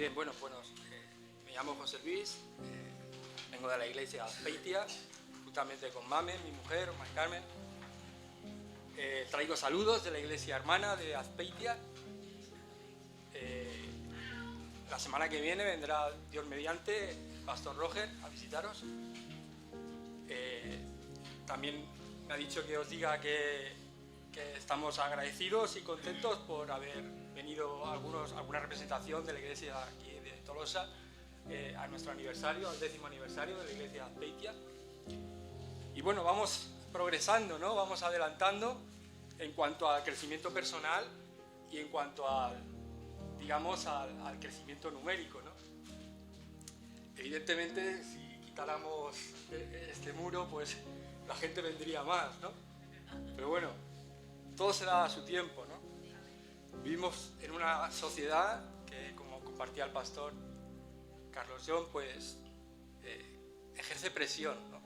Bien, bueno, me llamo José Luis, vengo de la iglesia de Azpeitia, juntamente con Mame, mi mujer, Mari Carmen. Traigo saludos de la iglesia hermana de Azpeitia. La semana que viene vendrá, Dios mediante, el pastor Roger a visitaros. También me ha dicho que os diga que estamos agradecidos y contentos por haber venido alguna representación de la iglesia aquí de Tolosa a nuestro aniversario, al 10º aniversario de la iglesia de Azpeitia. Y bueno, vamos progresando, ¿no? Vamos adelantando en cuanto al crecimiento personal y en cuanto al crecimiento numérico, ¿no? Evidentemente, si quitáramos este muro, pues la gente vendría más, ¿no? Pero bueno, todo será a su tiempo, ¿no? Vivimos en una sociedad que, como compartía el pastor Carlos John, pues ejerce presión, ¿no?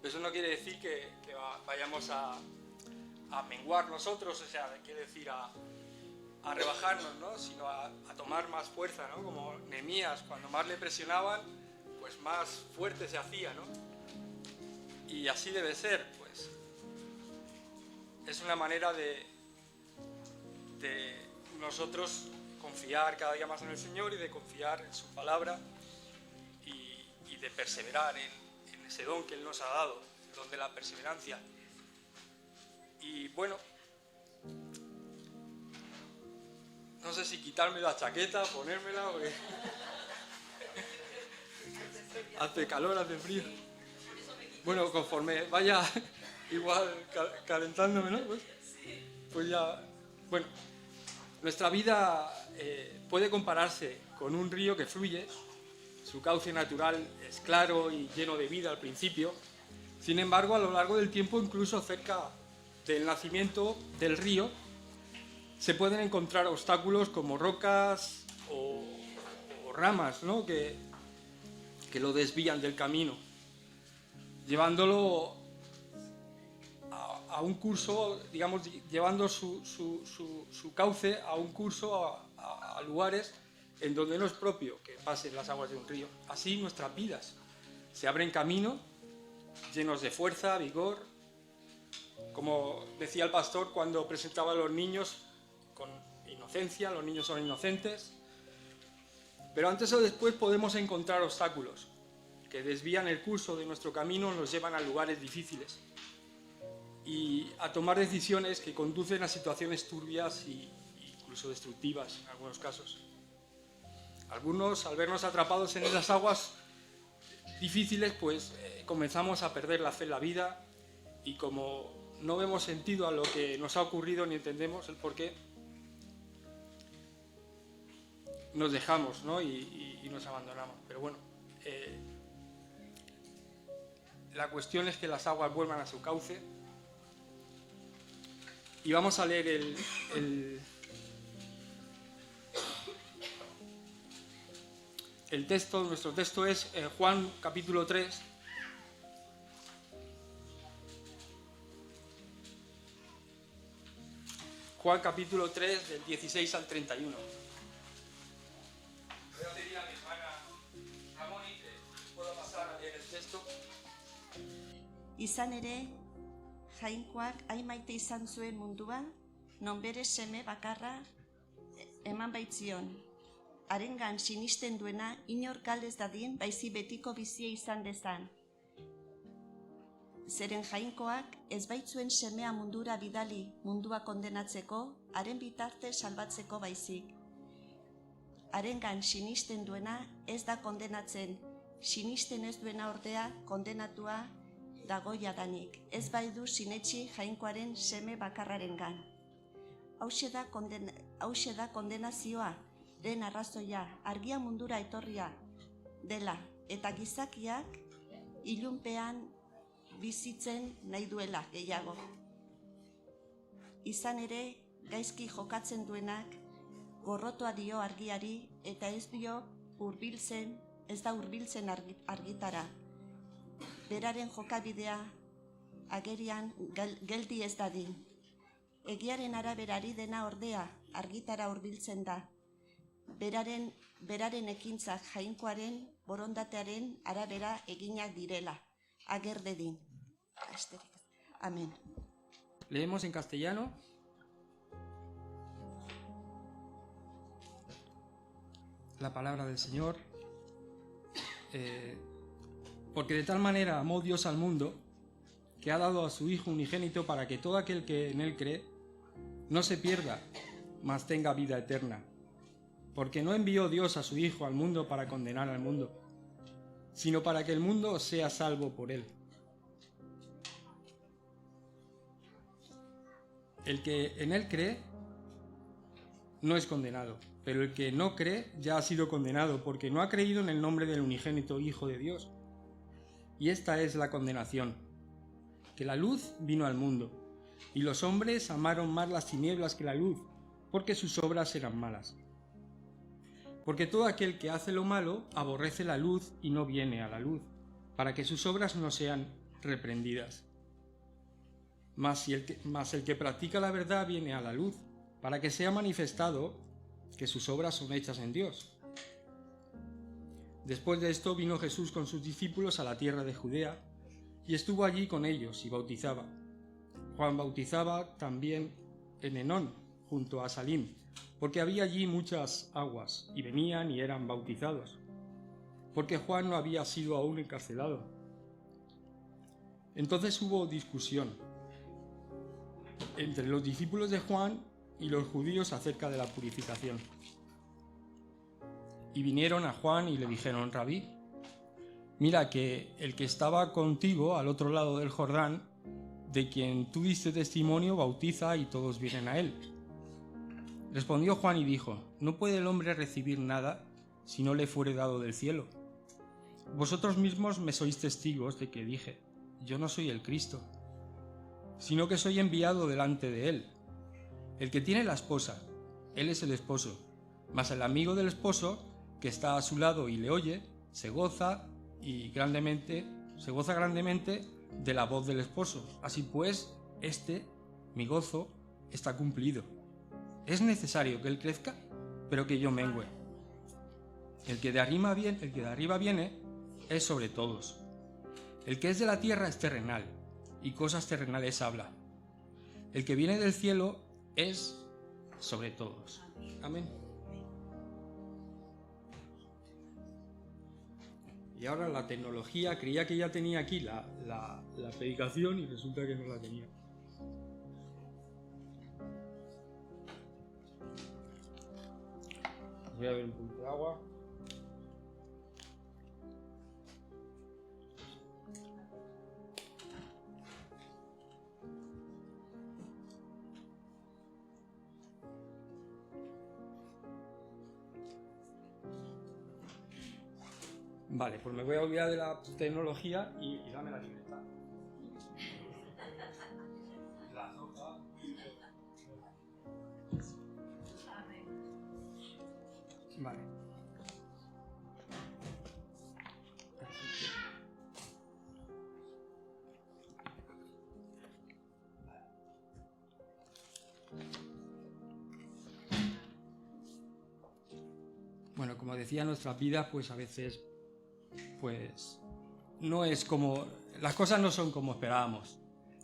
Eso no quiere decir que vayamos a menguar nosotros, o sea, quiere decir a rebajarnos, ¿no? Sino a tomar más fuerza, ¿no? Como Nehemías, cuando más le presionaban, pues más fuerte se hacía, ¿no? Y así debe ser, pues. Es una manera de nosotros confiar cada día más en el Señor y de confiar en su palabra y de perseverar en ese don que Él nos ha dado, el don de la perseverancia. Y bueno, no sé si quitarme la chaqueta, ponérmela, porque hace calor, hace frío. Bueno, conforme vaya igual calentándome, ¿no? Pues ya, bueno, nuestra vida puede compararse con un río que fluye. Su cauce natural es claro y lleno de vida al principio. Sin embargo, a lo largo del tiempo, incluso cerca del nacimiento del río, se pueden encontrar obstáculos como rocas o ramas, ¿no? que lo desvían del camino, llevándolo a un curso, digamos, llevando su cauce a un curso a lugares en donde no es propio que pasen las aguas de un río. Así nuestras vidas se abren camino, llenos de fuerza, vigor. Como decía el pastor cuando presentaba a los niños con inocencia, los niños son inocentes, pero antes o después podemos encontrar obstáculos que desvían el curso de nuestro camino, nos llevan a lugares difíciles y a tomar decisiones que conducen a situaciones turbias e incluso destructivas en algunos casos. Algunos, al vernos atrapados en esas aguas difíciles, pues comenzamos a perder la fe en la vida y como no vemos sentido a lo que nos ha ocurrido ni entendemos el porqué, nos dejamos, ¿no? y nos abandonamos. Pero bueno, la cuestión es que las aguas vuelvan a su cauce. Y vamos a leer el texto. Nuestro texto es Juan capítulo 3. Juan capítulo 3 del 16 al 31. Voy a pedir a mi hermana Ramoni que pueda pasar a leer el texto. Izan ere, Jainkoak hain maite izan zuen mundua, non bere seme bakarra eman baitzion. Harengan sinisten duena inor galdez dadin baizi betiko bizia izan dezan. Zeren Jainkoak ez baitzuen semea mundura bidali mundua kondenatzeko, haren bitarte salbatzeko baizik. Harengan sinisten duena ez da kondenatzen, sinisten ez duena ordea kondenatua dago jadanik, ez bai du sinetsi Jainkoaren seme bakarrarengan. Hauxe da kondenazioa, den arrazoia, argia mundura etorria dela, eta gizakiak ilunpean bizitzen nahi duela gehiago. Izan ere, gaizki jokatzen duenak, gorrotoa dio argiari, eta ez da hurbiltzen argitara. Beraren jokabidea agerian geldi ez dadin. Egiaren araberari dena ordea argitara hurbiltzen da. beraren ekintzak jainkoaren borondatearen arabera eginak direla. Ager dedin. Amén. Leemos en castellano. La palabra del Señor. Porque de tal manera amó Dios al mundo, que ha dado a su Hijo unigénito para que todo aquel que en él cree no se pierda, mas tenga vida eterna. Porque no envió Dios a su Hijo al mundo para condenar al mundo, sino para que el mundo sea salvo por él. El que en él cree no es condenado, pero el que no cree ya ha sido condenado, porque no ha creído en el nombre del unigénito Hijo de Dios. Y esta es la condenación, que la luz vino al mundo, y los hombres amaron más las tinieblas que la luz, porque sus obras eran malas. Porque todo aquel que hace lo malo aborrece la luz y no viene a la luz, para que sus obras no sean reprendidas. Mas el que practica la verdad viene a la luz, para que sea manifestado que sus obras son hechas en Dios. Después de esto vino Jesús con sus discípulos a la tierra de Judea, y estuvo allí con ellos y bautizaba. Juan bautizaba también en Enón, junto a Salim, porque había allí muchas aguas, y venían y eran bautizados, porque Juan no había sido aún encarcelado. Entonces hubo discusión entre los discípulos de Juan y los judíos acerca de la purificación. Y vinieron a Juan y le dijeron: Rabí, mira que el que estaba contigo al otro lado del Jordán, de quien tú diste testimonio, bautiza y todos vienen a él. Respondió Juan y dijo: no puede el hombre recibir nada si no le fuere dado del cielo. Vosotros mismos me sois testigos de que dije: yo no soy el Cristo, sino que soy enviado delante de él. El que tiene la esposa, él es el esposo, mas el amigo del esposo, que está a su lado y le oye, se goza grandemente de la voz del esposo. Así pues, mi gozo, está cumplido. Es necesario que él crezca, pero que yo mengüe. El que de arriba viene es sobre todos. El que es de la tierra es terrenal, y cosas terrenales habla. El que viene del cielo es sobre todos. Amén. Y ahora la tecnología, creía que ya tenía aquí la predicación y resulta que no la tenía. Voy a ver un poquito de agua. Vale, pues me voy a olvidar de la tecnología y dame la libreta. La hoja. Vale. Bueno, como decía, nuestras vidas, pues a veces, pues no es como, las cosas no son como esperábamos,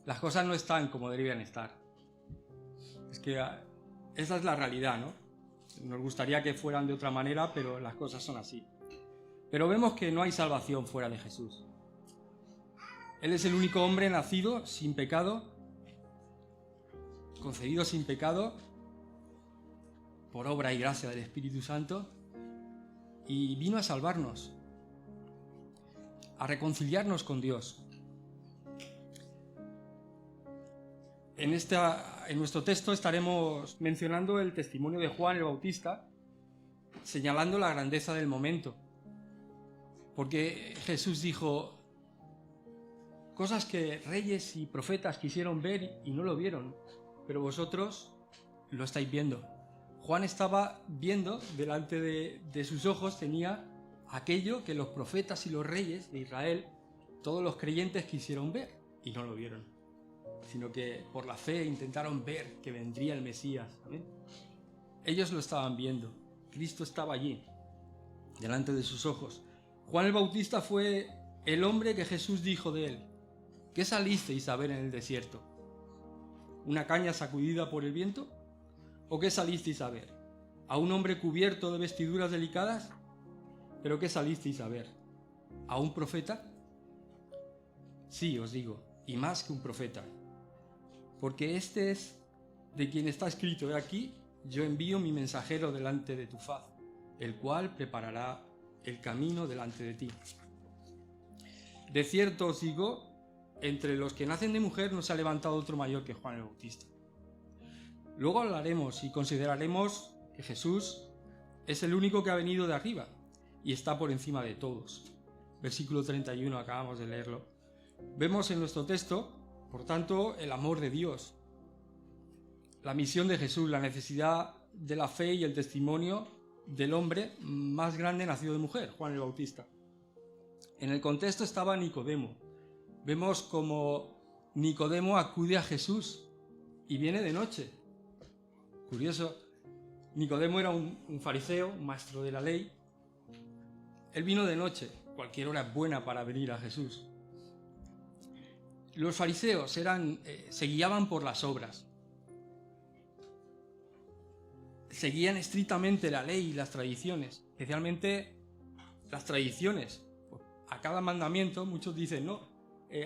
las cosas no están como deberían estar. Es que esa es la realidad, ¿no? Nos gustaría que fueran de otra manera, pero las cosas son así. Pero vemos que no hay salvación fuera de Jesús. Él es el único hombre nacido sin pecado, concebido sin pecado, por obra y gracia del Espíritu Santo, y vino a salvarnos, a reconciliarnos con Dios. En nuestro texto estaremos mencionando el testimonio de Juan el Bautista, señalando la grandeza del momento. Porque Jesús dijo cosas que reyes y profetas quisieron ver y no lo vieron, pero vosotros lo estáis viendo. Juan estaba viendo, delante de sus ojos tenía aquello que los profetas y los reyes de Israel, todos los creyentes quisieron ver y no lo vieron, sino que por la fe intentaron ver que vendría el Mesías. ¿Amén? Ellos lo estaban viendo. Cristo estaba allí, delante de sus ojos. Juan el Bautista fue el hombre que Jesús dijo de él: ¿qué salisteis a ver en el desierto? ¿Una caña sacudida por el viento? ¿O qué salisteis a ver? ¿A un hombre cubierto de vestiduras delicadas? ¿Pero qué salisteis a ver? ¿A un profeta? Sí, os digo, y más que un profeta. Porque este es de quien está escrito: he aquí, yo envío mi mensajero delante de tu faz, el cual preparará el camino delante de ti. De cierto os digo, entre los que nacen de mujer no se ha levantado otro mayor que Juan el Bautista. Luego hablaremos y consideraremos que Jesús es el único que ha venido de arriba y está por encima de todos. Versículo 31, acabamos de leerlo. Vemos en nuestro texto, por tanto, el amor de Dios, la misión de Jesús, la necesidad de la fe y el testimonio del hombre más grande nacido de mujer, Juan el Bautista. En el contexto estaba Nicodemo. Vemos como Nicodemo acude a Jesús y viene de noche. Curioso, Nicodemo era un fariseo, un maestro de la ley. Él vino de noche, cualquier hora es buena para venir a Jesús. Los fariseos se guiaban por las obras. Seguían estrictamente la ley y las tradiciones, especialmente las tradiciones. A cada mandamiento muchos dicen, no,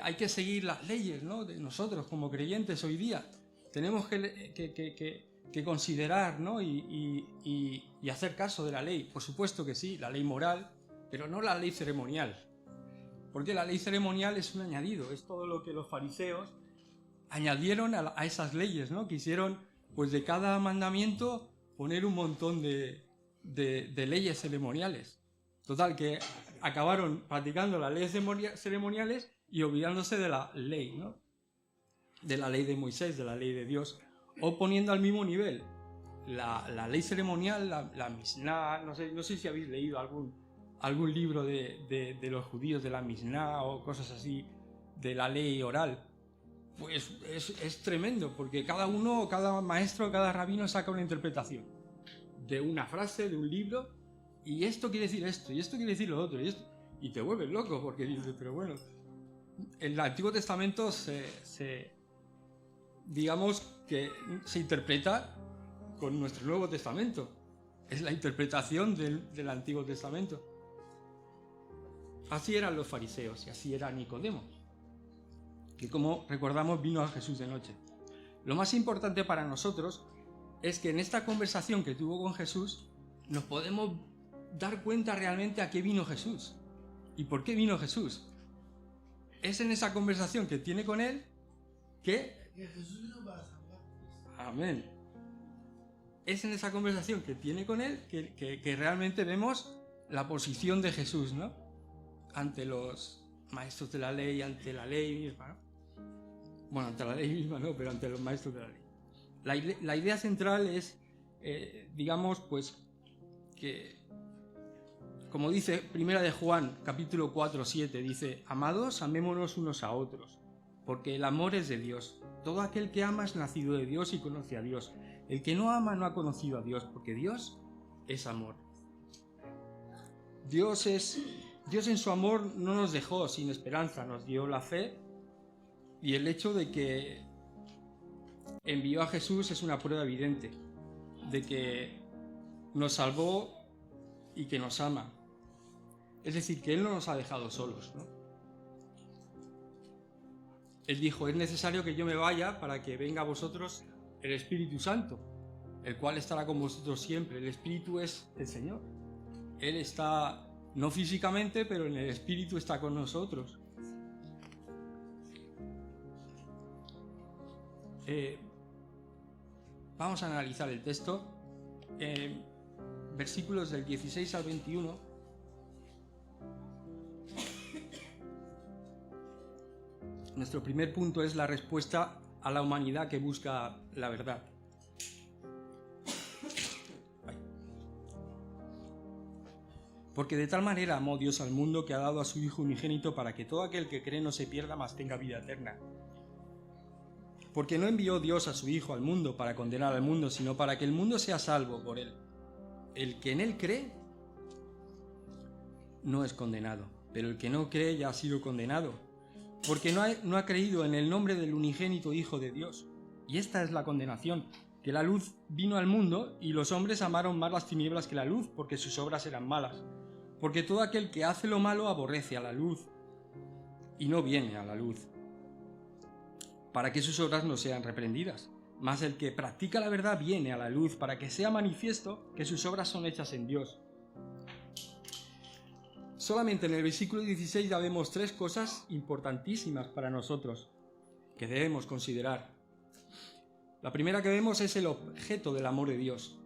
hay que seguir las leyes, ¿no?, de nosotros como creyentes hoy día. Tenemos que considerar, ¿no?, y hacer caso de la ley. Por supuesto que sí, la ley moral, pero no la ley ceremonial. Porque la ley ceremonial es un añadido, es todo lo que los fariseos añadieron a esas leyes, ¿no? Quisieron, pues, de cada mandamiento poner un montón de leyes ceremoniales. Total, que acabaron practicando las leyes ceremoniales y olvidándose de la ley, ¿no?, de la ley de Moisés, de la ley de Dios, o poniendo al mismo nivel la ley ceremonial, la Misná. No sé si habéis leído algún libro de los judíos, de la Misná o cosas así, de la ley oral. Pues es tremendo, porque cada maestro, cada rabino saca una interpretación de una frase, de un libro, y esto quiere decir esto, y esto quiere decir lo otro, y te vuelves loco, porque dices, pero bueno, el Antiguo Testamento digamos que se interpreta con nuestro Nuevo Testamento. Es la interpretación del Antiguo Testamento. Así eran los fariseos y así era Nicodemo, que, como recordamos, vino a Jesús de noche. Lo más importante para nosotros es que en esta conversación que tuvo con Jesús nos podemos dar cuenta realmente a qué vino Jesús y por qué vino Jesús. Es en esa conversación que tiene con él que... Amén. Es en esa conversación que tiene con él que realmente vemos la posición de Jesús, ¿no?, ante los maestros de la ley, ante la ley misma, ¿no? Bueno, ante la ley misma no, pero ante los maestros de la ley. La idea central es, digamos, pues, que, como dice Primera de Juan, capítulo 4, 7, dice: amados, amémonos unos a otros, porque el amor es de Dios. Todo aquel que ama es nacido de Dios y conoce a Dios. El que no ama no ha conocido a Dios, porque Dios es amor. Dios en su amor no nos dejó sin esperanza, nos dio la fe, y el hecho de que envió a Jesús es una prueba evidente de que nos salvó y que nos ama. Es decir, que Él no nos ha dejado solos, ¿no? Él dijo: es necesario que yo me vaya para que venga a vosotros el Espíritu Santo, el cual estará con vosotros siempre. El Espíritu es el Señor. Él está, no físicamente, pero en el Espíritu está con nosotros. Vamos a analizar el texto. Versículos del 16 al 21. Nuestro primer punto es la respuesta a la humanidad que busca la verdad. Porque de tal manera amó Dios al mundo que ha dado a su Hijo unigénito para que todo aquel que cree no se pierda, mas tenga vida eterna. Porque no envió Dios a su Hijo al mundo para condenar al mundo, sino para que el mundo sea salvo por él. el que en él cree no es condenado, pero el que no cree ya ha sido condenado, porque no ha creído en el nombre del unigénito Hijo de Dios. Y esta es la condenación, que la luz vino al mundo y los hombres amaron más las tinieblas que la luz, porque sus obras eran malas. Porque todo aquel que hace lo malo aborrece a la luz y no viene a la luz, para que sus obras no sean reprendidas. Mas el que practica la verdad viene a la luz, para que sea manifiesto que sus obras son hechas en Dios. Solamente en el versículo 16 ya vemos 3 cosas importantísimas para nosotros que debemos considerar. La primera que vemos es el objeto del amor de Dios.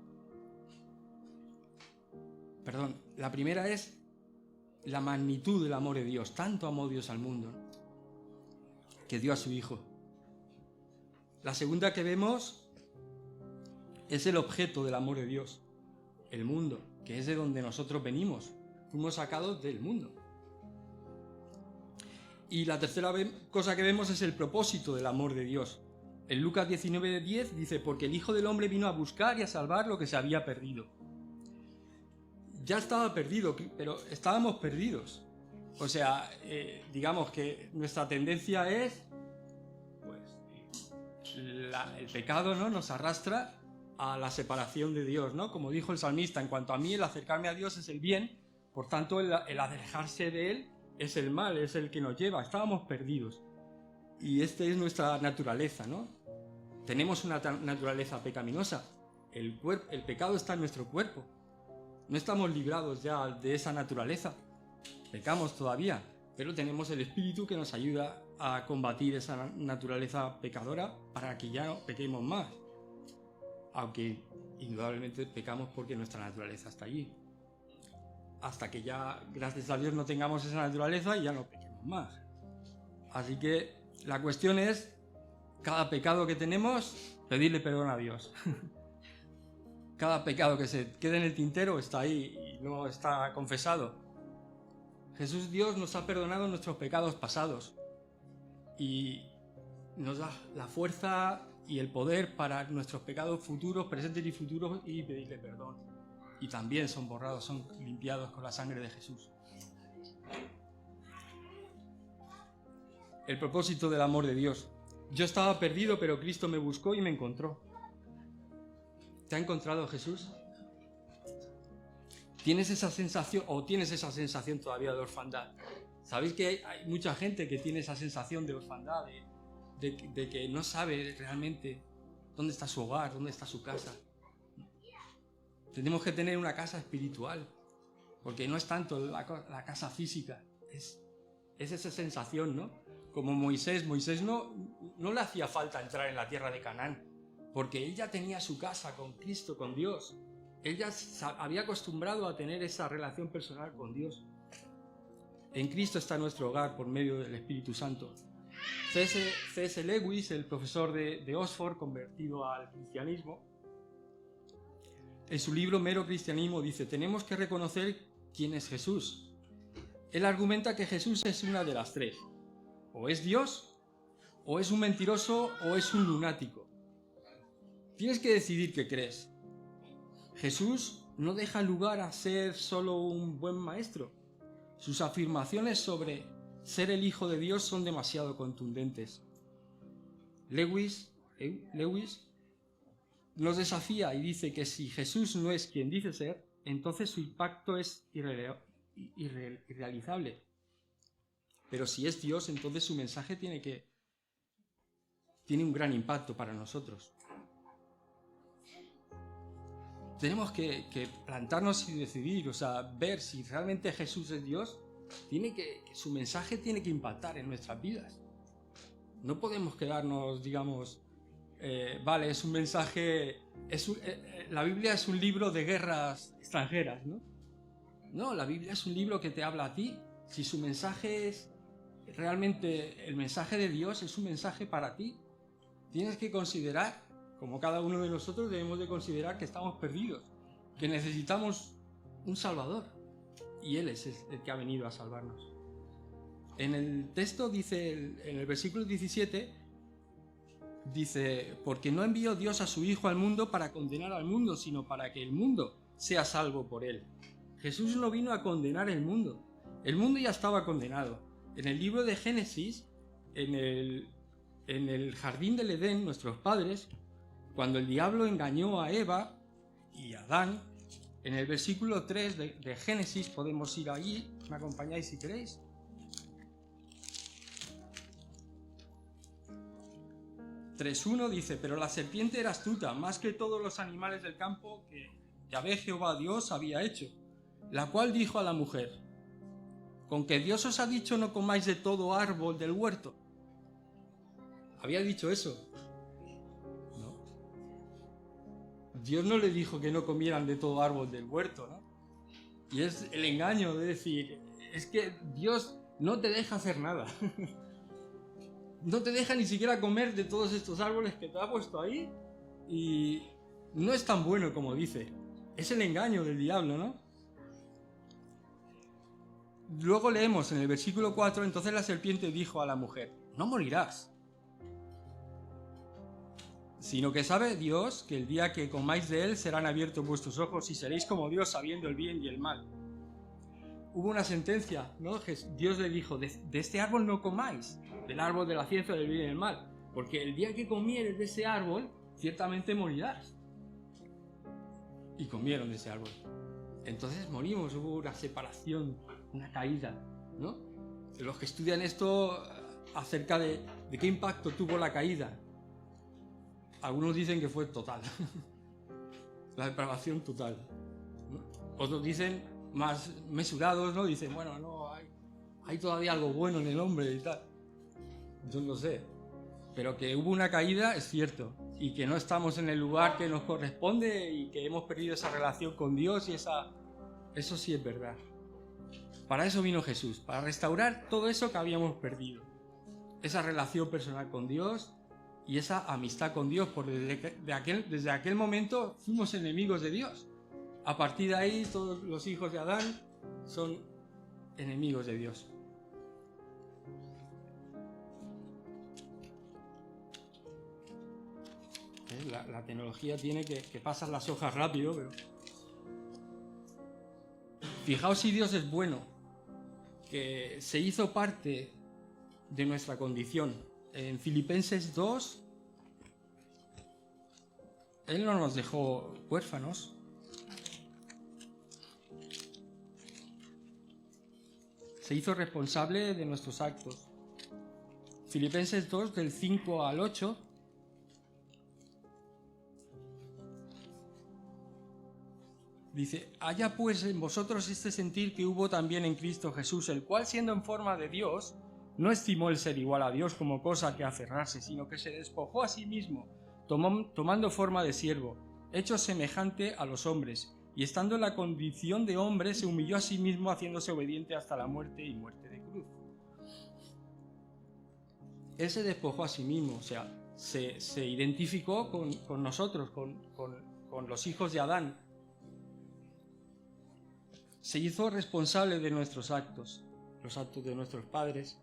La primera es la magnitud del amor de Dios. Tanto amó Dios al mundo, ¿no?, que dio a su Hijo. La segunda que vemos es el objeto del amor de Dios, el mundo, que es de donde nosotros venimos. Fuimos sacados del mundo. Y la tercera cosa que vemos es el propósito del amor de Dios. En Lucas 19:10 dice: porque el Hijo del Hombre vino a buscar y a salvar lo que se había perdido. Ya estaba perdido, pero estábamos perdidos. O sea, digamos que nuestra tendencia es, el pecado, ¿no?, nos arrastra a la separación de Dios, ¿no? Como dijo el salmista: en cuanto a mí, el acercarme a Dios es el bien, por tanto el alejarse de Él es el mal, es el que nos lleva. Estábamos perdidos. Y esta es nuestra naturaleza, ¿no? Tenemos una naturaleza pecaminosa. El pecado está en nuestro cuerpo. No estamos librados ya de esa naturaleza. Pecamos todavía, pero tenemos el Espíritu que nos ayuda a combatir esa naturaleza pecadora para que ya no pequemos más. Aunque indudablemente pecamos porque nuestra naturaleza está allí. Hasta que ya, gracias a Dios, no tengamos esa naturaleza y ya no pequemos más. Así que la cuestión es, cada pecado que tenemos, pedirle perdón a Dios. Cada pecado que se quede en el tintero está ahí y no está confesado. Jesús, Dios, nos ha perdonado nuestros pecados pasados y nos da la fuerza y el poder para nuestros pecados futuros, presentes y futuros, y pedirle perdón. Y también son borrados, son limpiados con la sangre de Jesús. El propósito del amor de Dios. Yo estaba perdido, pero Cristo me buscó y me encontró. ¿Te ha encontrado Jesús? ¿Tienes esa sensación todavía de orfandad? ¿Sabéis que hay mucha gente que tiene esa sensación de orfandad, de que no sabe realmente dónde está su hogar, dónde está su casa? Tenemos que tener una casa espiritual, porque no es tanto la casa física, es esa sensación, ¿no? Como Moisés no le hacía falta entrar en la tierra de Canaán, porque él ya tenía su casa con Cristo, con Dios. Él ya había acostumbrado a tener esa relación personal con Dios. En Cristo está nuestro hogar por medio del Espíritu Santo. C.S. Lewis, el profesor de Oxford, convertido al cristianismo, en su libro Mero Cristianismo dice: tenemos que reconocer quién es Jesús. Él argumenta que Jesús es una de las 3. O es Dios, o es un mentiroso, o es un lunático. Tienes que decidir qué crees. Jesús no deja lugar a ser solo un buen maestro. Sus afirmaciones sobre ser el Hijo de Dios son demasiado contundentes. Lewis nos desafía y dice que si Jesús no es quien dice ser, entonces su impacto es irrealizable. Pero si es Dios, entonces su mensaje tiene un gran impacto para nosotros. Tenemos que plantarnos y decidir, ver si realmente Jesús es Dios. Su mensaje tiene que impactar en nuestras vidas. No podemos quedarnos, es un mensaje, la Biblia es un libro de guerras extranjeras, ¿no? No, la Biblia es un libro que te habla a ti. Si su mensaje es realmente el mensaje de Dios, es un mensaje para ti. Tienes que considerar, como cada uno de nosotros debemos de considerar, que estamos perdidos, que necesitamos un Salvador, y Él es el que ha venido a salvarnos. En el texto dice, en el versículo 17, dice: porque no envió Dios a su Hijo al mundo para condenar al mundo, sino para que el mundo sea salvo por él. Jesús no vino a condenar el mundo ya estaba condenado. En el libro de Génesis, en el jardín del Edén, nuestros padres, cuando el diablo engañó a Eva y a Adán, en el versículo 3 de Génesis, podemos ir allí, me acompañáis si queréis. (3:1) dice: pero la serpiente era astuta, más que todos los animales del campo que Yahvé Jehová Dios había hecho, la cual dijo a la mujer: ¿con que Dios os ha dicho no comáis de todo árbol del huerto? ¿Había dicho eso? No. Dios no le dijo que no comieran de todo árbol del huerto, ¿no? Y es el engaño de decir, es que Dios no te deja hacer nada. No te deja ni siquiera comer de todos estos árboles que te ha puesto ahí, y no es tan bueno como dice. Es el engaño del diablo, ¿no? Luego leemos en el versículo 4, entonces la serpiente dijo a la mujer: no morirás, sino que sabe Dios que el día que comáis de él serán abiertos vuestros ojos y seréis como Dios, sabiendo el bien y el mal. Hubo una sentencia, ¿no? Dios le dijo: de este árbol no comáis, del árbol de la ciencia del bien y del mal, porque el día que comieres de ese árbol, ciertamente morirás. Y comieron de ese árbol. Entonces morimos, hubo una separación, una caída, ¿no? Los que estudian esto acerca de qué impacto tuvo la caída, algunos dicen que fue total, la depravación total, ¿no? Otros dicen más mesurados, ¿no? Dicen, bueno, no, hay todavía algo bueno en el hombre y tal. Yo no sé, pero que hubo una caída es cierto, y que no estamos en el lugar que nos corresponde y que hemos perdido esa relación con Dios, y eso sí es verdad. Para eso vino Jesús, para restaurar todo eso que habíamos perdido. Esa relación personal con Dios y esa amistad con Dios, porque desde aquel momento fuimos enemigos de Dios. A partir de ahí todos los hijos de Adán son enemigos de Dios. La tecnología tiene que pasar las hojas rápido, pero... Fijaos si Dios es bueno, que se hizo parte de nuestra condición. En Filipenses 2, Él no nos dejó huérfanos. Se hizo responsable de nuestros actos. Filipenses 2, del 5 al 8. Dice: haya pues en vosotros este sentir que hubo también en Cristo Jesús, el cual, siendo en forma de Dios, no estimó el ser igual a Dios como cosa que aferrarse, sino que se despojó a sí mismo, tomando forma de siervo, hecho semejante a los hombres, y estando en la condición de hombre, se humilló a sí mismo, haciéndose obediente hasta la muerte y muerte de cruz. Él se despojó a sí mismo, o sea, se identificó con nosotros, con los hijos de Adán. Se hizo responsable de nuestros actos, los actos de nuestros padres.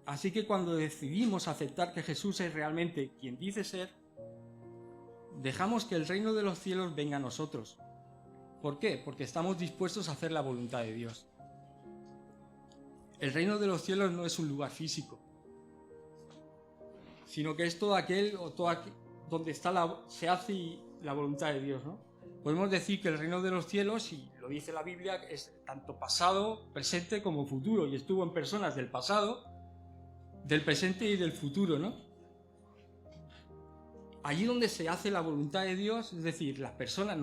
Así que cuando decidimos aceptar que Jesús es realmente quien dice ser, dejamos que el reino de los cielos venga a nosotros. ¿Por qué? Porque estamos dispuestos a hacer la voluntad de Dios. El reino de los cielos no es un lugar físico, sino que es todo aquel donde se hace la voluntad de Dios, ¿no? Podemos decir que el reino de los cielos, y lo dice la Biblia, es tanto pasado, presente como futuro, y estuvo en personas del pasado, del presente y del futuro, ¿no? Allí donde se hace la voluntad de Dios, es decir, las personas,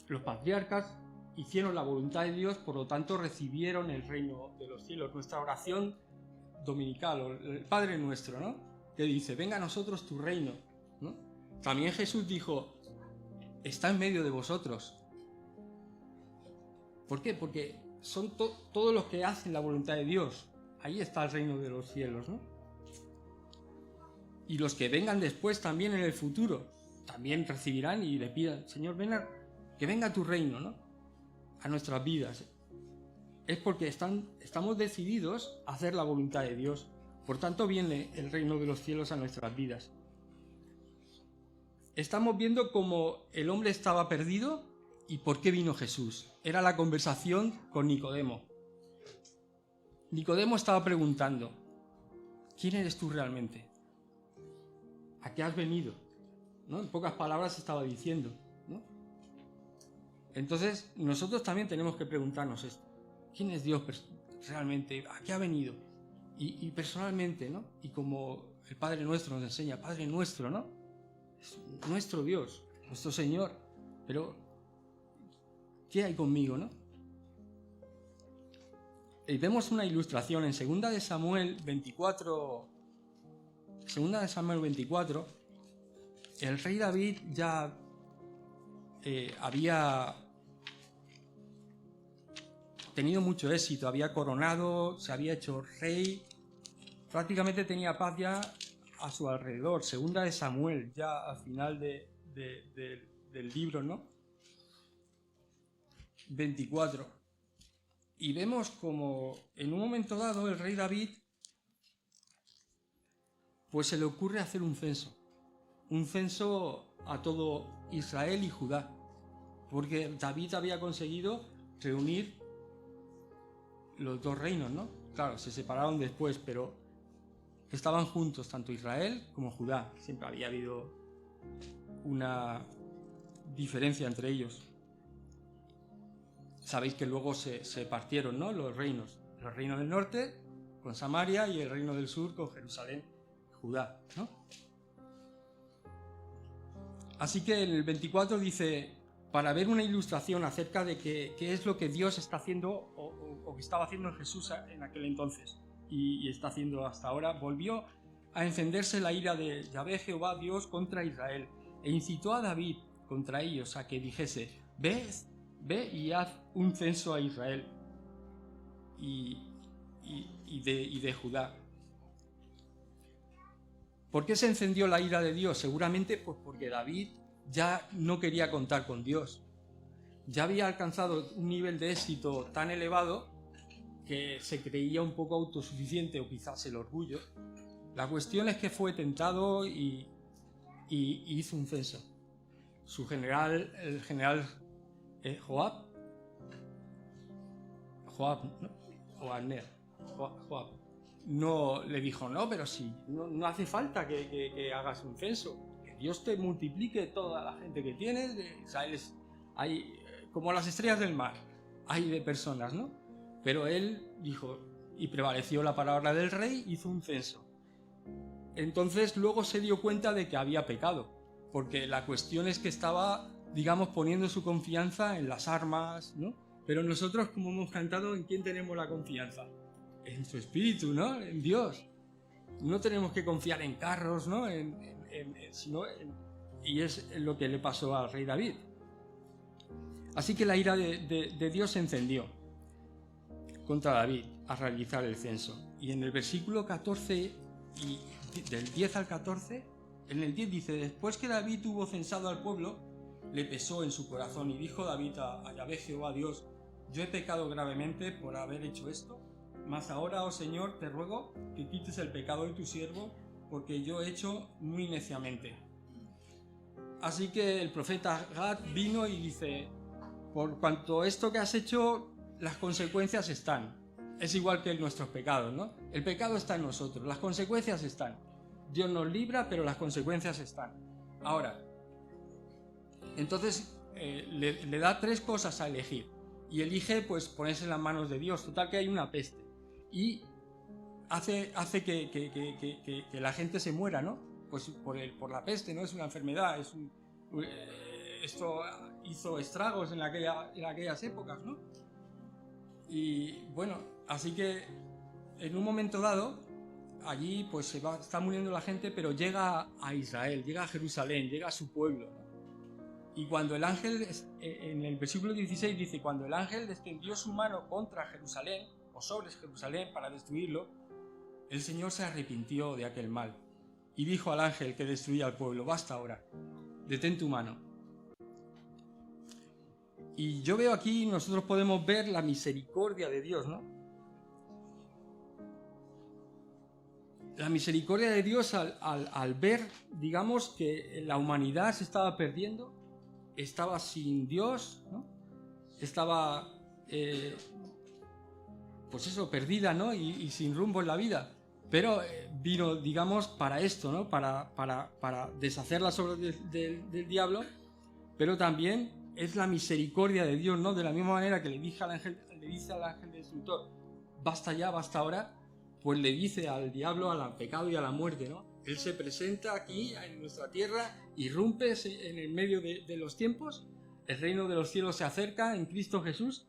los patriarcas, hicieron la voluntad de Dios, por lo tanto recibieron el reino de los cielos. Nuestra oración dominical, o el Padre Nuestro, ¿no? Que dice: venga a nosotros tu reino, ¿no? También Jesús dijo: está en medio de vosotros. ¿Por qué? Porque son todos los que hacen la voluntad de Dios. Ahí está el reino de los cielos, ¿no? Y los que vengan después también en el futuro, también recibirán y le pidan: Señor, que venga tu reino, ¿no? A nuestras vidas. Es porque estamos decididos a hacer la voluntad de Dios. Por tanto, viene el reino de los cielos a nuestras vidas. estamos viendo cómo el hombre estaba perdido y por qué vino Jesús. Era la conversación con Nicodemo. Nicodemo estaba preguntando, ¿quién eres tú realmente? ¿A qué has venido? ¿No? En pocas palabras estaba diciendo, ¿no? Entonces, nosotros también tenemos que preguntarnos esto. ¿Quién es Dios realmente? ¿A qué ha venido? Y personalmente, ¿no? Y como el Padre Nuestro nos enseña, Padre Nuestro, ¿no? Es nuestro Dios, nuestro Señor. Pero, ¿qué hay conmigo, no? Y vemos una ilustración en 2 de Samuel 24. 2 de Samuel 24, el rey David ya había tenido mucho éxito, había coronado, se había hecho rey, prácticamente tenía paz ya a su alrededor. 2 de Samuel, ya al final del libro, ¿no? 24. Y vemos como en un momento dado el rey David pues se le ocurre hacer un censo a todo Israel y Judá, porque David había conseguido reunir los dos reinos, ¿no? Claro, se separaron después, pero estaban juntos tanto Israel como Judá. Siempre había habido una diferencia entre ellos. Sabéis que luego se partieron, ¿no? Los reinos. El reino del norte con Samaria y el reino del sur con Jerusalén, Judá, ¿no? Así que en el 24 dice, para ver una ilustración acerca de qué es lo que Dios está haciendo o que estaba haciendo Jesús en aquel entonces y está haciendo hasta ahora, volvió a encenderse la ira de Yahvé Jehová Dios contra Israel e incitó a David contra ellos a que dijese, ve y haz un censo a Israel y de Judá. ¿Por qué se encendió la ira de Dios? Seguramente pues porque David ya no quería contar con Dios. Ya había alcanzado un nivel de éxito tan elevado que se creía un poco autosuficiente, o quizás el orgullo. La cuestión es que fue tentado y hizo un censo. Su general, el general Joab, ¿no? O Abner, Joab, no le dijo, no, pero si no hace falta que hagas un censo, que Dios te multiplique toda la gente que tienes. Israel hay como las estrellas del mar, hay de personas, ¿no? Pero él dijo, y prevaleció la palabra del rey, hizo un censo. Entonces luego se dio cuenta de que había pecado, porque la cuestión es que estaba, digamos, poniendo su confianza en las armas, ¿no? Pero nosotros, como hemos cantado, ¿en quién tenemos la confianza? En su espíritu, ¿no? En Dios. No tenemos que confiar en carros, ¿no? Y es lo que le pasó al rey David. Así que la ira de Dios se encendió contra David a realizar el censo. Y en el versículo 14, y del 10 al 14, en el 10 dice, después que David hubo censado al pueblo, le pesó en su corazón y dijo David a Yahvé Jehová Dios, yo he pecado gravemente por haber hecho esto, mas ahora, oh Señor, te ruego que quites el pecado de tu siervo, porque yo he hecho muy neciamente. Así que el profeta Gad vino y dice, por cuanto esto que has hecho, las consecuencias están. Es igual que nuestros pecados, ¿no? El pecado está en nosotros, las consecuencias están. Dios nos libra, pero las consecuencias están. Ahora, entonces le da 3 cosas a elegir. Y elige, pues, ponerse en las manos de Dios. Total que hay una peste. Y hace que la gente se muera, ¿no? Pues por la peste, ¿no? Es una enfermedad, esto hizo estragos en aquellas épocas, ¿no? Y bueno, así que en un momento dado, allí pues está muriendo la gente, pero llega a Israel, llega a Jerusalén, llega a su pueblo, ¿no? Y cuando el ángel, en el versículo 16 dice, cuando el ángel extendió su mano contra Jerusalén, o sobre Jerusalén para destruirlo, el Señor se arrepintió de aquel mal y dijo al ángel que destruía al pueblo, basta ahora, detén tu mano. Y yo veo aquí, nosotros podemos ver la misericordia de Dios, ¿no? La misericordia de Dios al ver, digamos, que la humanidad se estaba perdiendo, estaba sin Dios, ¿no? Estaba, pues eso, perdida, ¿no? Y sin rumbo en la vida. Pero vino, digamos, para esto, ¿no? Para deshacer las obras del diablo, pero también es la misericordia de Dios, ¿no? De la misma manera que le dice al ángel destructor, basta ya, basta ahora, pues le dice al diablo, al pecado y a la muerte, ¿no? Él se presenta aquí en nuestra tierra, irrumpe en el medio de los tiempos, el reino de los cielos se acerca en Cristo Jesús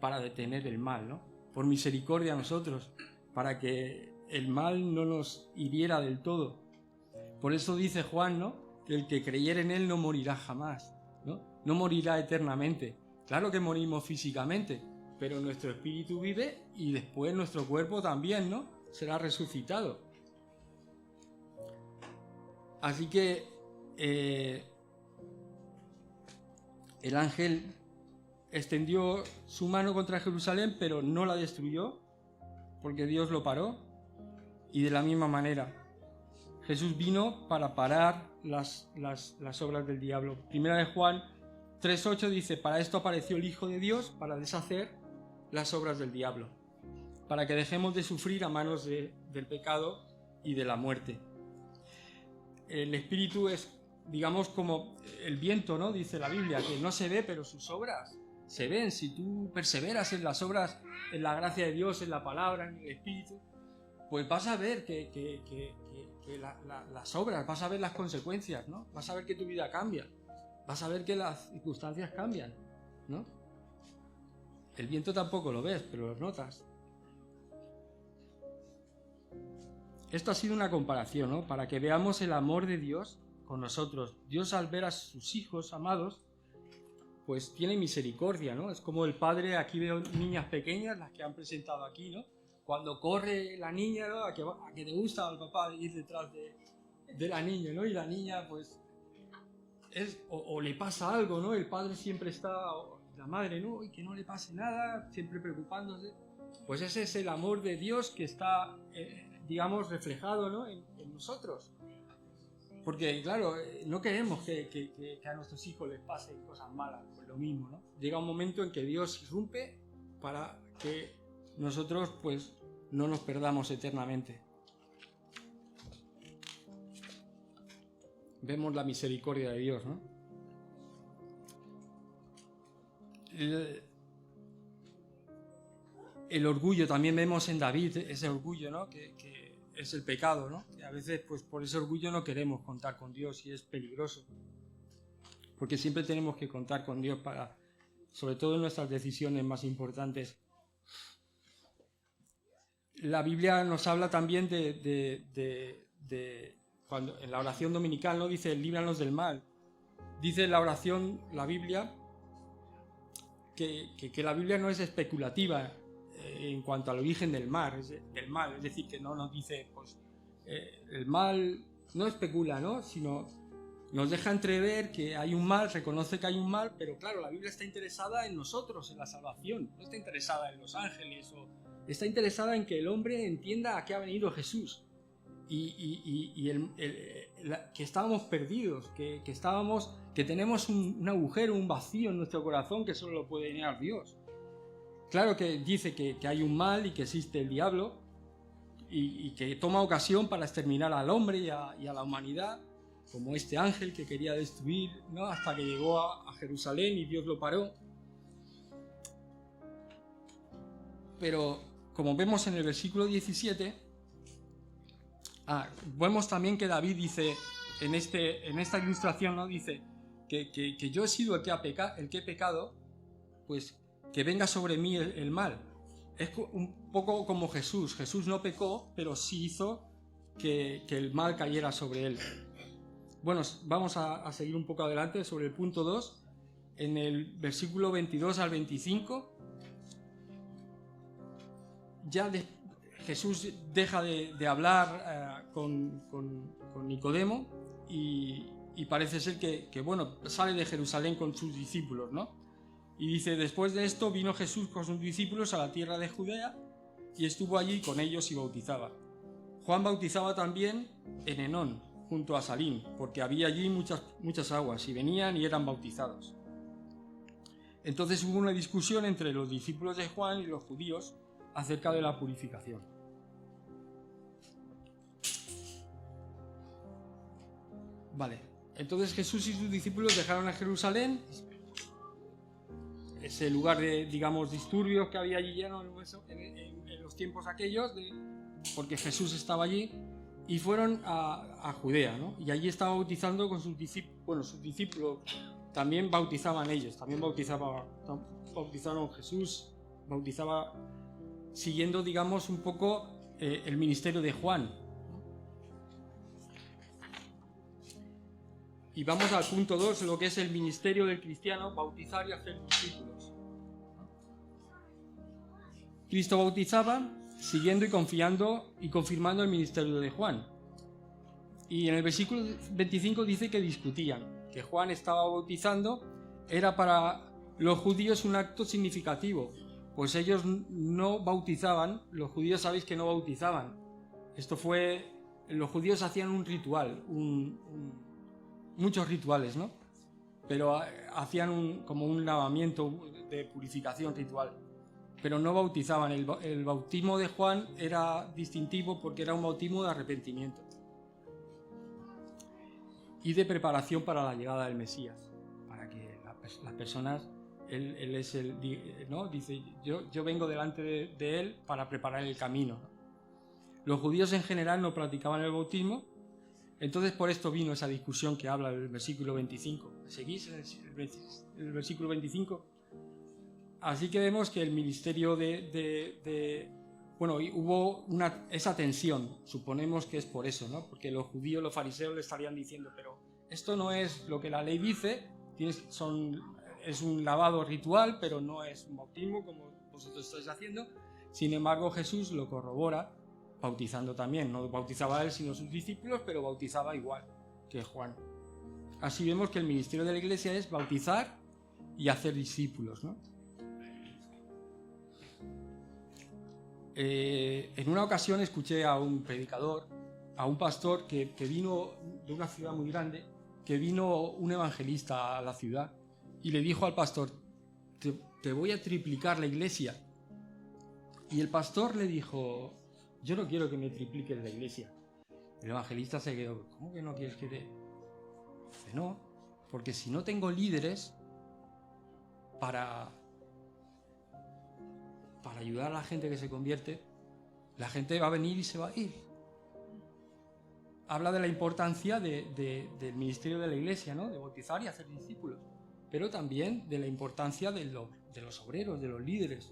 para detener el mal, ¿no? Por misericordia a nosotros, para que el mal no nos hiriera del todo. Por eso dice Juan, ¿no? Que el que creyere en él no morirá jamás, ¿no? No morirá eternamente. Claro que morimos físicamente, pero nuestro espíritu vive y después nuestro cuerpo también, ¿no? Será resucitado. Así que el ángel extendió su mano contra Jerusalén, pero no la destruyó, porque Dios lo paró. Y de la misma manera, Jesús vino para parar las obras del diablo. Primera de Juan 3:8 dice, para esto apareció el Hijo de Dios, para deshacer las obras del diablo, para que dejemos de sufrir a manos del pecado y de la muerte. El Espíritu es, digamos, como el viento, ¿no? Dice la Biblia, que no se ve, pero sus obras se ven. Si tú perseveras en las obras, en la gracia de Dios, en la palabra, en el Espíritu, pues vas a ver que las obras, vas a ver las consecuencias, ¿no? Vas a ver que tu vida cambia, vas a ver que las circunstancias cambian, ¿no? El viento tampoco lo ves, pero lo notas. Esto ha sido una comparación, ¿no? Para que veamos el amor de Dios con nosotros. Dios, al ver a sus hijos amados, pues tiene misericordia, ¿no? Es como el padre, aquí veo niñas pequeñas, las que han presentado aquí, ¿no? Cuando corre la niña, ¿no? a que te gusta al papá ir detrás de la niña, ¿no? Y la niña, pues, o le pasa algo, ¿no? El padre siempre está, la madre, ¿no? Y que no le pase nada, siempre preocupándose. Pues ese es el amor de Dios que está, digamos, reflejado, ¿no? en nosotros. Porque, claro, no queremos que a nuestros hijos les pasen cosas malas, pues lo mismo, ¿no? Llega un momento en que Dios irrumpe para que nosotros, pues, no nos perdamos eternamente. Vemos la misericordia de Dios, ¿no? El orgullo, también vemos en David ese orgullo, ¿no? Que es el pecado, ¿no? Y a veces, pues, por ese orgullo no queremos contar con Dios y es peligroso. Porque siempre tenemos que contar con Dios sobre todo en nuestras decisiones más importantes. La Biblia nos habla también cuando en la oración dominical, ¿no? Dice, líbranos del mal. Dice la oración, la Biblia, que la Biblia no es especulativa en cuanto al origen del mal, es decir, que no nos dice, pues, el mal no especula, ¿no? Sino nos deja entrever que hay un mal, reconoce que hay un mal, pero claro, la Biblia está interesada en nosotros, en la salvación, no está interesada en los ángeles, está interesada en que el hombre entienda a qué ha venido Jesús y que estábamos perdidos, que tenemos un agujero, un vacío en nuestro corazón que solo lo puede llenar Dios. Claro que dice que hay un mal y que existe el diablo y que toma ocasión para exterminar al hombre y a la humanidad, como este ángel que quería destruir, ¿no? Hasta que llegó a Jerusalén y Dios lo paró. Pero como vemos en el versículo 17, vemos también que David dice, en esta ilustración, ¿no? Dice que yo he sido el que he pecado, pues que venga sobre mí el mal. Es un poco como Jesús. Jesús no pecó, pero sí hizo que el mal cayera sobre él. Bueno, vamos a seguir un poco adelante sobre el punto 2. En el versículo 22 al 25, ya Jesús deja de hablar con Nicodemo y parece ser que bueno, sale de Jerusalén con sus discípulos, ¿no? Y dice, después de esto vino Jesús con sus discípulos a la tierra de Judea y estuvo allí con ellos y bautizaba. Juan bautizaba también en Enón, junto a Salim, porque había allí muchas aguas, y venían y eran bautizados. Entonces hubo una discusión entre los discípulos de Juan y los judíos acerca de la purificación. Vale, entonces Jesús y sus discípulos dejaron a Jerusalén, ese lugar de, digamos, disturbios que había allí lleno en los tiempos aquellos, porque Jesús estaba allí, y fueron a Judea, ¿no? Y allí estaba bautizando con sus discípulos. Bueno, sus discípulos también bautizaban ellos, también bautizaron Jesús, bautizaba siguiendo, digamos, un poco el ministerio de Juan. Y vamos al punto 2, lo que es el ministerio del cristiano, bautizar y hacer discípulos. Cristo bautizaba siguiendo y confiando y confirmando el ministerio de Juan. Y en el versículo 25 dice que discutían, que Juan estaba bautizando, era para los judíos un acto significativo, pues ellos no bautizaban, los judíos sabéis que no bautizaban. Los judíos hacían un ritual, muchos rituales, ¿no? Pero hacían como un lavamiento de purificación ritual, pero no bautizaban. El bautismo de Juan era distintivo porque era un bautismo de arrepentimiento y de preparación para la llegada del Mesías, para que las personas, él es ¿no? Dice, yo vengo delante de él para preparar el camino. Los judíos en general no practicaban el bautismo. Entonces por esto vino esa discusión que habla el versículo 25. ¿Seguís el versículo 25? Así que vemos que el ministerio bueno, hubo esa tensión, suponemos que es por eso, ¿no? Porque los judíos, los fariseos le estarían diciendo, pero esto no es lo que la ley dice, es un lavado ritual, pero no es un bautismo como vosotros estáis haciendo. Sin embargo, Jesús lo corrobora, bautizando también. No bautizaba él sino sus discípulos, pero bautizaba igual que Juan. Así vemos que el ministerio de la Iglesia es bautizar y hacer discípulos, ¿no? En una ocasión escuché a un predicador, a un pastor que vino de una ciudad muy grande, que vino un evangelista a la ciudad y le dijo al pastor, te voy a triplicar la iglesia. Y el pastor le dijo, yo no quiero que me tripliques la iglesia. El evangelista se quedó, ¿cómo que no quieres que te...? Dice, no, porque si no tengo líderes para ayudar a la gente que se convierte, la gente va a venir y se va a ir. Habla de la importancia del ministerio de la iglesia, ¿no? De bautizar y hacer discípulos, pero también de la importancia de los obreros, de los líderes,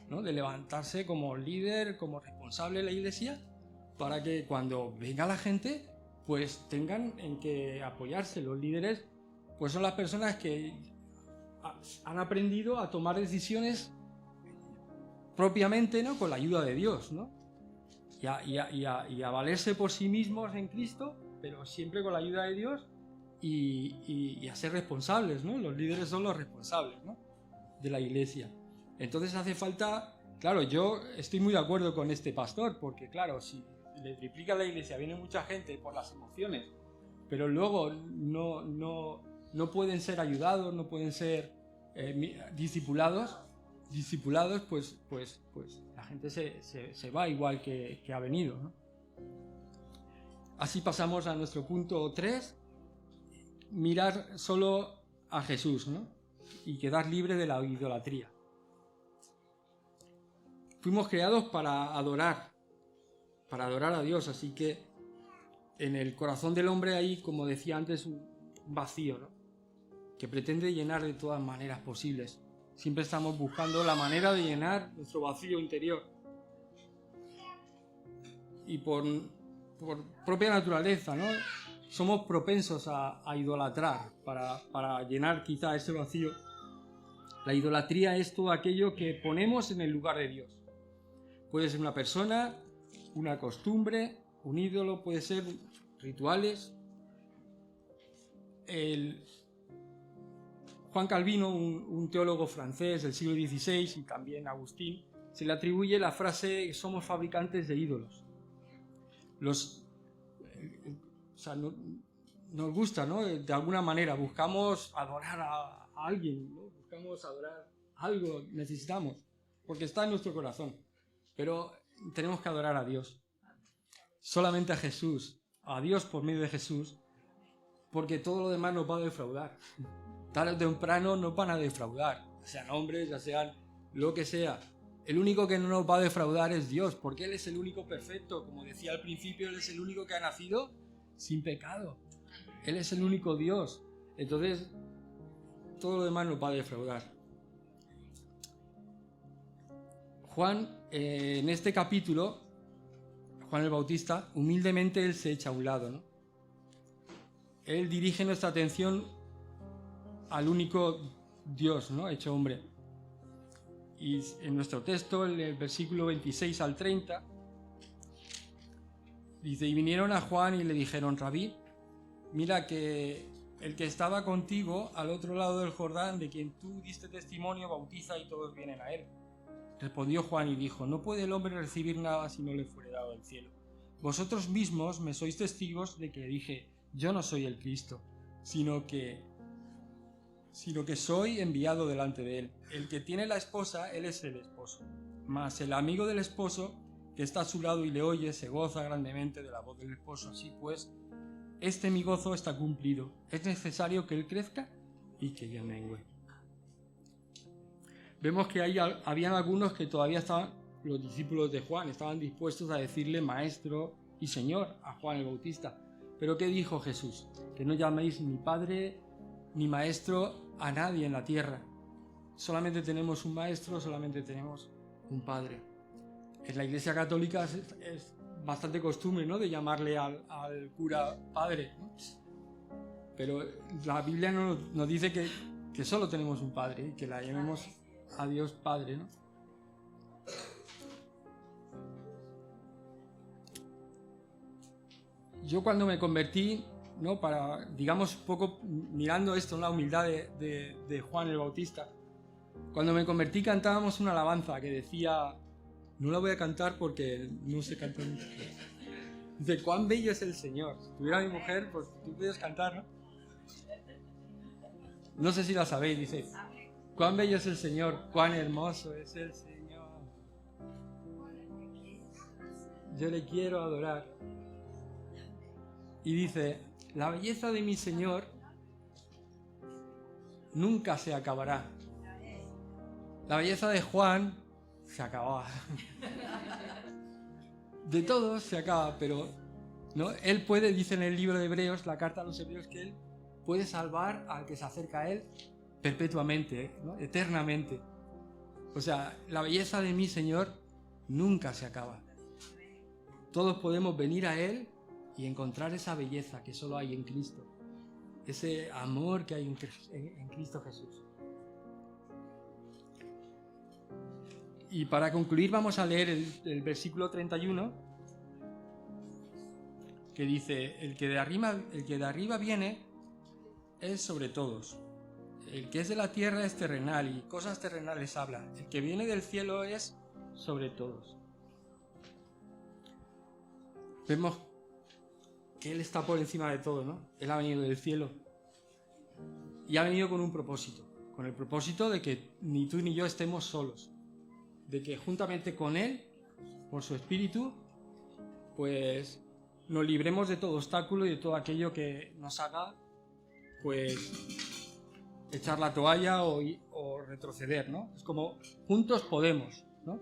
¿no? De levantarse como líder, como responsable de la iglesia, para que cuando venga la gente, pues tengan en qué apoyarse. Los líderes, pues son las personas que han aprendido a tomar decisiones propiamente, ¿no? Con la ayuda de Dios, ¿no? Y a valerse por sí mismos en Cristo, pero siempre con la ayuda de Dios y a ser responsables, ¿no? Los líderes son los responsables, ¿no? De la iglesia. Entonces hace falta, claro, yo estoy muy de acuerdo con este pastor, porque claro, si le triplica la iglesia, viene mucha gente por las emociones, pero luego no pueden ser ayudados, no pueden ser discipulados, pues la gente se va igual que ha venido, ¿no? Así pasamos a nuestro punto 3, mirar solo a Jesús, ¿no? Y quedar libre de la idolatría. Fuimos creados para adorar a Dios, así que en el corazón del hombre hay, como decía antes, un vacío, ¿no? Que pretende llenar de todas maneras posibles. Siempre estamos buscando la manera de llenar nuestro vacío interior. Y por propia naturaleza, ¿no? Somos propensos a idolatrar para llenar quizá ese vacío. La idolatría es todo aquello que ponemos en el lugar de Dios. Puede ser una persona, una costumbre, un ídolo, puede ser rituales. Juan Calvino, un teólogo francés del siglo XVI, y también Agustín, se le atribuye la frase somos fabricantes de ídolos. o sea, nos gusta, ¿no? De alguna manera buscamos adorar a alguien, ¿no? Buscamos adorar algo, necesitamos, porque está en nuestro corazón. Pero tenemos que adorar a Dios, solamente a Jesús, a Dios por medio de Jesús, porque todo lo demás nos va a defraudar. Tarde o temprano nos van a defraudar, ya sean hombres, ya sean lo que sea. El único que no nos va a defraudar es Dios, porque Él es el único perfecto. Como decía al principio, Él es el único que ha nacido sin pecado. Él es el único Dios. Entonces, todo lo demás nos va a defraudar. Juan, en este capítulo, Juan el Bautista, humildemente él se echa a un lado, ¿no? Él dirige nuestra atención al único Dios, ¿no? Hecho hombre. Y en nuestro texto, en el versículo 26 al 30, dice: y vinieron a Juan y le dijeron: Rabí, mira que el que estaba contigo al otro lado del Jordán, de quien tú diste testimonio, bautiza y todos vienen a él. Respondió Juan y dijo: no puede el hombre recibir nada si no le fuere dado del cielo. Vosotros mismos me sois testigos de que dije: yo no soy el Cristo, sino que soy enviado delante de él. El que tiene la esposa, él es el esposo. Mas el amigo del esposo, que está a su lado y le oye, se goza grandemente de la voz del esposo. Así pues, mi gozo está cumplido. Es necesario que él crezca y que yo mengüe. Vemos que habían algunos que todavía estaban, los discípulos de Juan, estaban dispuestos a decirle maestro y señor a Juan el Bautista. Pero ¿qué dijo Jesús? Que no llaméis ni padre ni maestro a nadie en la tierra. Solamente tenemos un maestro, solamente tenemos un padre. En la Iglesia Católica es bastante costumbre, ¿no?, de llamarle al cura padre, ¿no? Pero la Biblia nos dice que solo tenemos un padre y que la llamemos a Dios Padre, ¿no? Yo cuando me convertí, ¿no?, para, digamos, un poco mirando esto, la humildad de Juan el Bautista, cuando me convertí cantábamos una alabanza que decía, no la voy a cantar porque no sé cantar mucho, dice: cuán bello es el Señor. Si tuviera mi mujer, pues tú puedes cantar, ¿no? No sé si la sabéis, dice: cuán bello es el Señor, cuán hermoso es el Señor. Yo le quiero adorar. Y dice: la belleza de mi Señor nunca se acabará. La belleza de Juan se acababa. De todos se acaba, pero ¿no? Él puede, dice en el libro de Hebreos, la carta a los Hebreos, que él puede salvar al que se acerca a él perpetuamente, ¿no?, eternamente. O sea, la belleza de mi Señor nunca se acaba. Todos podemos venir a Él y encontrar esa belleza que solo hay en Cristo, ese amor que hay en Cristo Jesús. Y para concluir vamos a leer el versículo 31, que dice: el que de arriba viene es sobre todos. El que es de la tierra es terrenal y cosas terrenales habla. El que viene del cielo es sobre todos. Vemos que Él está por encima de todo, ¿no? Él ha venido del cielo y ha venido con un propósito, con el propósito de que ni tú ni yo estemos solos, de que juntamente con Él, por su Espíritu, pues nos libremos de todo obstáculo y de todo aquello que nos haga, pues, echar la toalla o retroceder, ¿no? Es como juntos podemos, ¿no?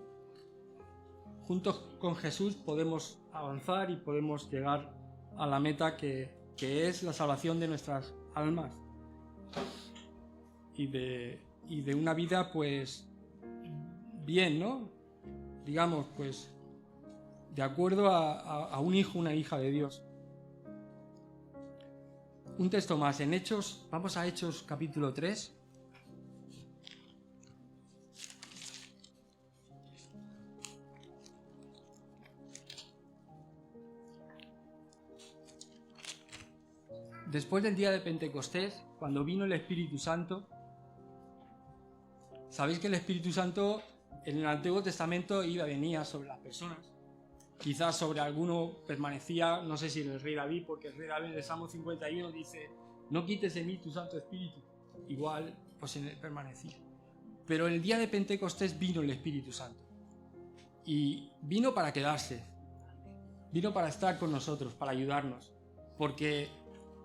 Juntos con Jesús podemos avanzar y podemos llegar a la meta que es la salvación de nuestras almas y de una vida, pues, bien, ¿no? Digamos, pues, de acuerdo a un hijo, una hija de Dios. Un texto más, en Hechos, vamos a Hechos capítulo 3. Después del día de Pentecostés, cuando vino el Espíritu Santo, sabéis que el Espíritu Santo en el Antiguo Testamento venía sobre las personas quizás sobre alguno permanecía, no sé si en el rey David, porque el rey David en el Salmo 51 dice: no quites de mí tu Santo Espíritu. Igual, pues en él permanecía. Pero el día de Pentecostés vino el Espíritu Santo. Y vino para quedarse. Vino para estar con nosotros, para ayudarnos. Porque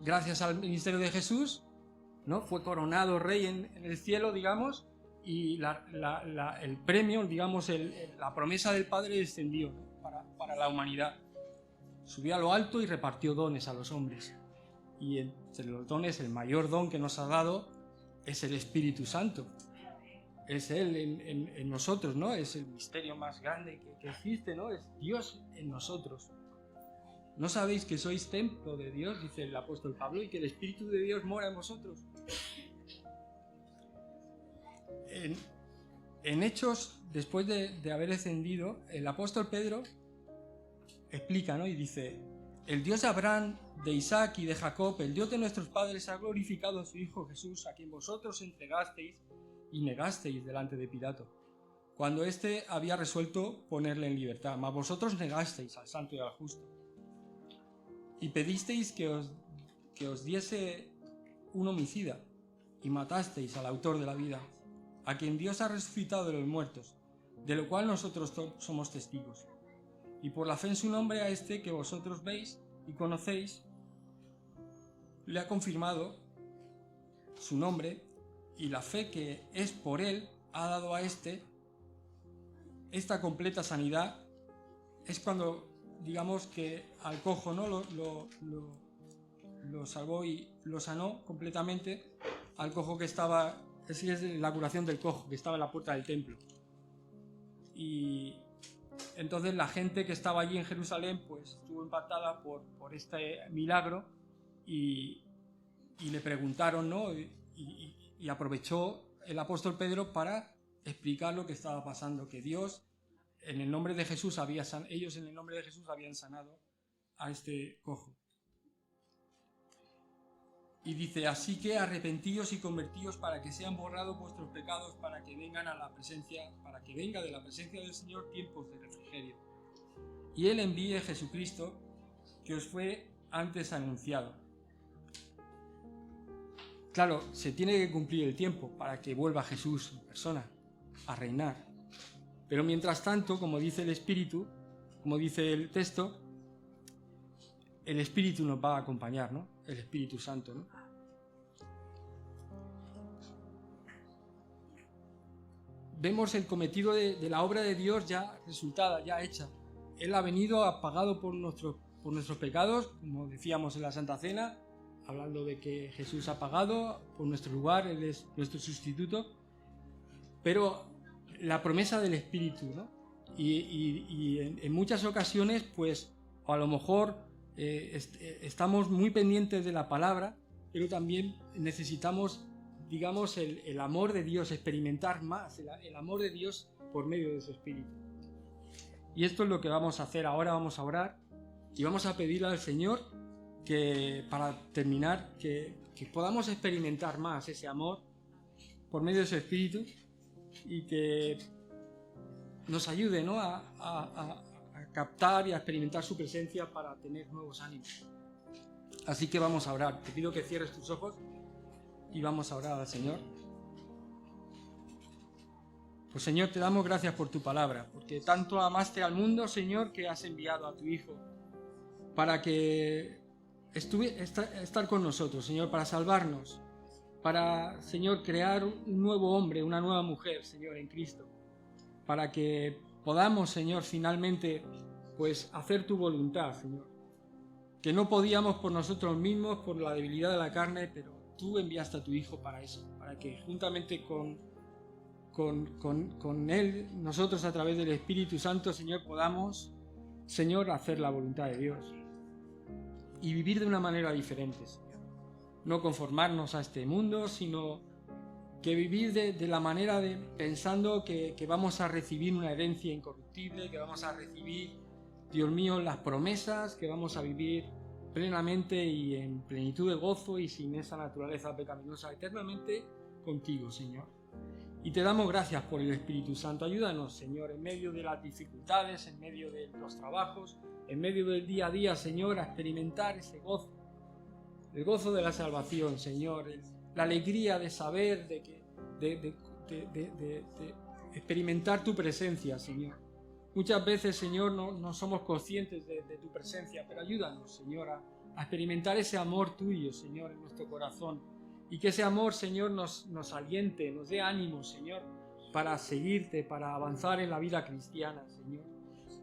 gracias al ministerio de Jesús, ¿no?, fue coronado rey en el cielo, digamos, y el premio, digamos, la promesa del Padre descendió, ¿no?, para la humanidad. Subió a lo alto y repartió dones a los hombres. Y entre los dones, el mayor don que nos ha dado es el Espíritu Santo. Es Él en nosotros, ¿no? Es el misterio más grande que existe, ¿no? Es Dios en nosotros. ¿No sabéis que sois templo de Dios?, dice el apóstol Pablo, y que el Espíritu de Dios mora en vosotros. En Hechos, después de haber ascendido, el apóstol Pedro explica, ¿no?, y dice: el Dios de Abraham, de Isaac y de Jacob, el Dios de nuestros padres, ha glorificado a su Hijo Jesús, a quien vosotros entregasteis y negasteis delante de Pilato, cuando éste había resuelto ponerle en libertad. Mas vosotros negasteis al santo y al justo, y pedisteis que os diese un homicida, y matasteis al autor de la vida, a quien Dios ha resucitado de los muertos, de lo cual nosotros somos testigos. Y por la fe en su nombre, a este que vosotros veis y conocéis, le ha confirmado su nombre, y la fe que es por él ha dado a esta completa sanidad. Es cuando, digamos, que al cojo, ¿no?, lo salvó y lo sanó completamente, al cojo que estaba, es la curación del cojo que estaba en la puerta del templo. Y entonces la gente que estaba allí en Jerusalén pues estuvo impactada por este milagro y le preguntaron, ¿no?, y aprovechó el apóstol Pedro para explicar lo que estaba pasando, que Dios en el nombre de Jesús ellos en el nombre de Jesús habían sanado a este cojo. Y dice: así que arrepentíos y convertíos para que sean borrados vuestros pecados, para que venga de la presencia del Señor tiempos de refrigerio. Y Él envíe Jesucristo, que os fue antes anunciado. Claro, se tiene que cumplir el tiempo para que vuelva Jesús en persona a reinar. Pero mientras tanto, como dice el Espíritu, como dice el texto, el Espíritu nos va a acompañar, ¿no?, el Espíritu Santo, ¿no? Vemos el cometido de la obra de Dios ya resultada, ya hecha. Él ha venido, ha pagado por nuestros pecados, como decíamos en la Santa Cena, hablando de que Jesús ha pagado por nuestro lugar, Él es nuestro sustituto. Pero la promesa del Espíritu, ¿no? Y en muchas ocasiones, pues, o a lo mejor estamos muy pendientes de la palabra, pero también necesitamos, digamos, el amor de Dios, experimentar más el amor de Dios por medio de su Espíritu. Y esto es lo que vamos a hacer ahora. Vamos a orar y vamos a pedirle al Señor que, para terminar, que podamos experimentar más ese amor por medio de su Espíritu y que nos ayude, ¿no?, a captar y a experimentar su presencia para tener nuevos ánimos. Así que vamos a orar. Te pido que cierres tus ojos y vamos a orar al Señor. Pues Señor, te damos gracias por tu palabra, porque tanto amaste al mundo, Señor, que has enviado a tu Hijo para que estar con nosotros, Señor, para salvarnos, para, Señor, crear un nuevo hombre, una nueva mujer, Señor, en Cristo, para que podamos, Señor, finalmente, pues, hacer tu voluntad, Señor, que no podíamos por nosotros mismos, por la debilidad de la carne, pero tú enviaste a tu Hijo para eso, para que juntamente con Él, nosotros a través del Espíritu Santo, Señor, podamos, Señor, hacer la voluntad de Dios y vivir de una manera diferente, Señor. No conformarnos a este mundo, sino que vivir de la manera de pensando que vamos a recibir una herencia incorruptible, que vamos a recibir, Dios mío, las promesas, que vamos a vivir plenamente y en plenitud de gozo y sin esa naturaleza pecaminosa eternamente contigo, Señor. Y te damos gracias por el Espíritu Santo. Ayúdanos, Señor, en medio de las dificultades, en medio de los trabajos, en medio del día a día, Señor, a experimentar ese gozo. El gozo de la salvación, Señor. La alegría de saber, de experimentar tu presencia, Señor. Muchas veces, Señor, no somos conscientes de tu presencia, pero ayúdanos, Señor, a experimentar ese amor tuyo, Señor, en nuestro corazón. Y que ese amor, Señor, nos aliente, nos dé ánimo, Señor, para seguirte, para avanzar en la vida cristiana, Señor.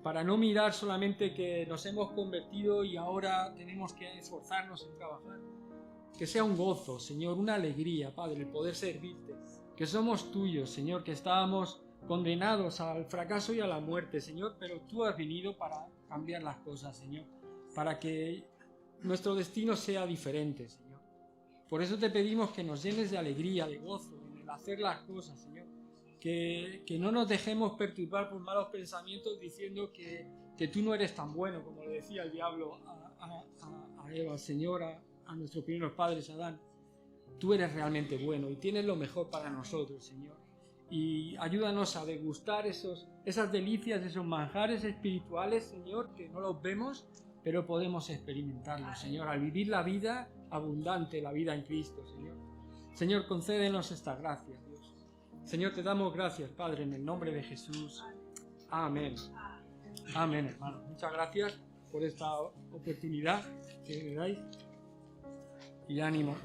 Para no mirar solamente que nos hemos convertido y ahora tenemos que esforzarnos en trabajar. Que sea un gozo, Señor, una alegría, Padre, el poder servirte. Que somos tuyos, Señor, que estábamos condenados al fracaso y a la muerte, Señor, pero tú has venido para cambiar las cosas, Señor, para que nuestro destino sea diferente, Señor. Por eso te pedimos que nos llenes de alegría, de gozo, en el hacer las cosas, Señor. Que no nos dejemos perturbar por malos pensamientos diciendo que tú no eres tan bueno, como le decía el diablo a Eva, Señor, a nuestros primeros padres, Adán. Tú eres realmente bueno y tienes lo mejor para nosotros, Señor. Y ayúdanos a degustar esas delicias, esos manjares espirituales, Señor, que no los vemos, pero podemos experimentarlos, Señor, al vivir la vida abundante, la vida en Cristo, Señor. Señor, concédenos esta gracia, Dios. Señor, te damos gracias, Padre, en el nombre de Jesús. Amén. Amén, hermano. Muchas gracias por esta oportunidad que me dais y ánimo.